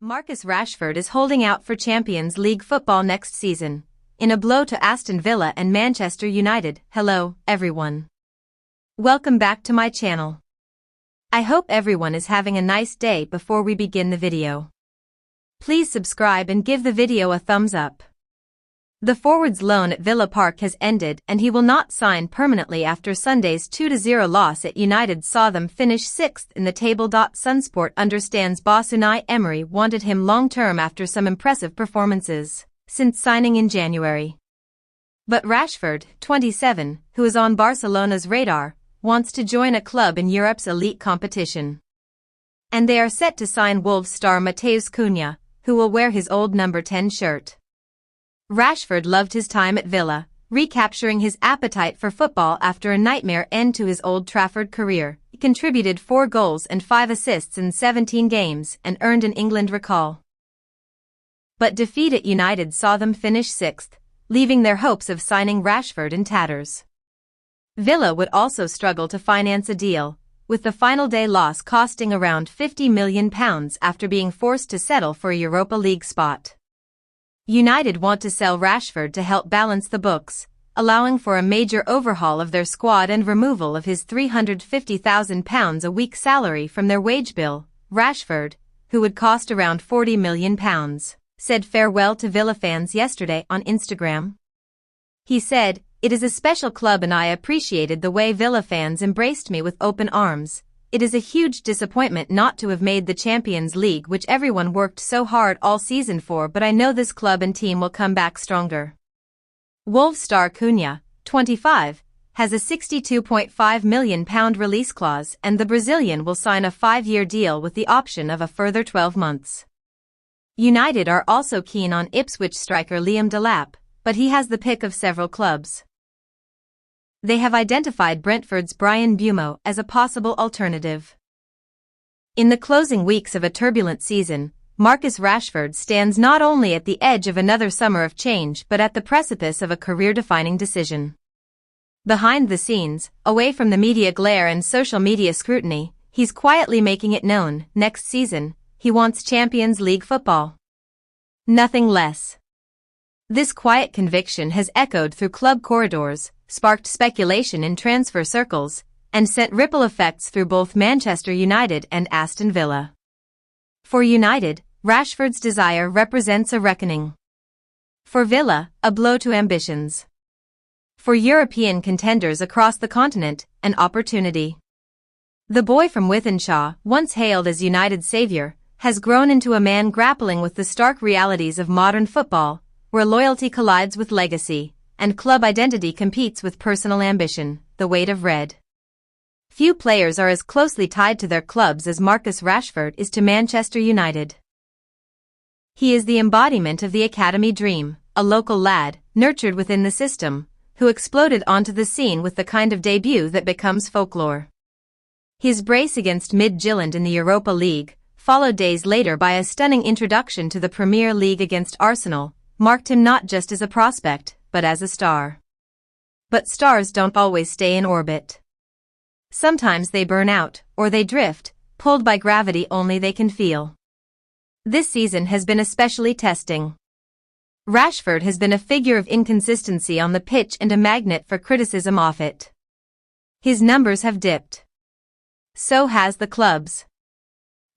Marcus Rashford is holding out for Champions League football next season, in a blow to Aston Villa and Manchester United. Hello, everyone. Welcome back to my channel. I hope everyone is having a nice day. Before we begin the video, please subscribe and give the video a thumbs up. The forward's loan at Villa Park has ended and he will not sign permanently after Sunday's 2-0 loss at United saw them finish 6th in the table. Sunsport understands boss Unai Emery wanted him long-term after some impressive performances since signing in January. But Rashford, 27, who is on Barcelona's radar, wants to join a club in Europe's elite competition. And they are set to sign Wolves star Matheus Cunha, who will wear his old number 10 shirt. Rashford loved his time at Villa, recapturing his appetite for football after a nightmare end to his Old Trafford career. He contributed 4 goals and 5 assists in 17 games and earned an England recall. But defeat at United saw them finish 6th, leaving their hopes of signing Rashford in tatters. Villa would also struggle to finance a deal, with the final day loss costing around £50 million after being forced to settle for a Europa League spot. United want to sell Rashford to help balance the books, allowing for a major overhaul of their squad and removal of his £350,000 a week salary from their wage bill. Rashford, who would cost around £40 million, said farewell to Villa fans yesterday on Instagram. He said, "It is a special club and I appreciated the way Villa fans embraced me with open arms. It is a huge disappointment not to have made the Champions League, which everyone worked so hard all season for, but I know this club and team will come back stronger." Wolves star Cunha, 25, has a £62.5 million release clause and the Brazilian will sign a 5-year deal with the option of a further 12 months. United are also keen on Ipswich striker Liam Delap, but he has the pick of several clubs. They have identified Brentford's Brian Buemo as a possible alternative. In the closing weeks of a turbulent season, Marcus Rashford stands not only at the edge of another summer of change but at the precipice of a career-defining decision. Behind the scenes, away from the media glare and social media scrutiny, he's quietly making it known, next season, he wants Champions League football. Nothing less. This quiet conviction has echoed through club corridors, sparked speculation in transfer circles, and sent ripple effects through both Manchester United and Aston Villa. For United, Rashford's desire represents a reckoning. For Villa, a blow to ambitions. For European contenders across the continent, an opportunity. The boy from Wythenshawe, once hailed as United's savior, has grown into a man grappling with the stark realities of modern football, where loyalty collides with legacy, and club identity competes with personal ambition. The weight of red. Few players are as closely tied to their clubs as Marcus Rashford is to Manchester United. He is the embodiment of the academy dream, a local lad, nurtured within the system, who exploded onto the scene with the kind of debut that becomes folklore. His brace against Midtjylland in the Europa League, followed days later by a stunning introduction to the Premier League against Arsenal, marked him not just as a prospect, but as a star. But stars don't always stay in orbit. Sometimes they burn out, or they drift, pulled by gravity only they can feel. This season has been especially testing. Rashford has been a figure of inconsistency on the pitch and a magnet for criticism off it. His numbers have dipped. So has the club's.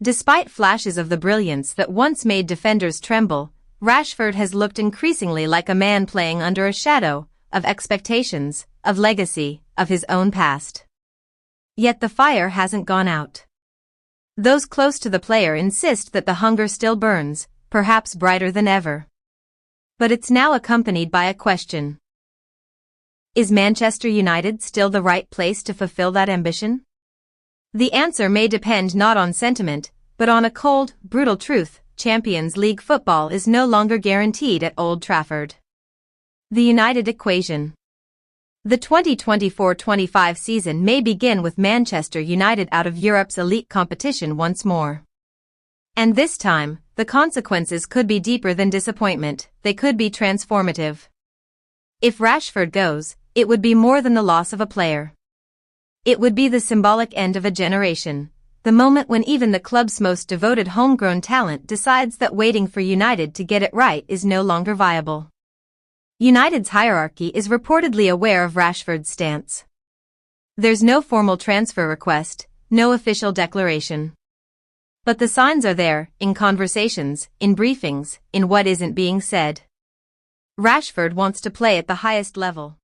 Despite flashes of the brilliance that once made defenders tremble, Rashford has looked increasingly like a man playing under a shadow of expectations, of legacy, of his own past. Yet the fire hasn't gone out. Those close to the player insist that the hunger still burns, perhaps brighter than ever. But it's now accompanied by a question. Is Manchester United still the right place to fulfill that ambition? The answer may depend not on sentiment, but on a cold, brutal truth. Champions League football is no longer guaranteed at Old Trafford. The United equation. The 2024-25 season may begin with Manchester United out of Europe's elite competition once more. And this time, the consequences could be deeper than disappointment, they could be transformative. If Rashford goes, it would be more than the loss of a player. It would be the symbolic end of a generation, The moment when even the club's most devoted homegrown talent decides that waiting for United to get it right is no longer viable. United's hierarchy is reportedly aware of Rashford's stance. There's no formal transfer request, no official declaration. But the signs are there, in conversations, in briefings, in what isn't being said. Rashford wants to play at the highest level.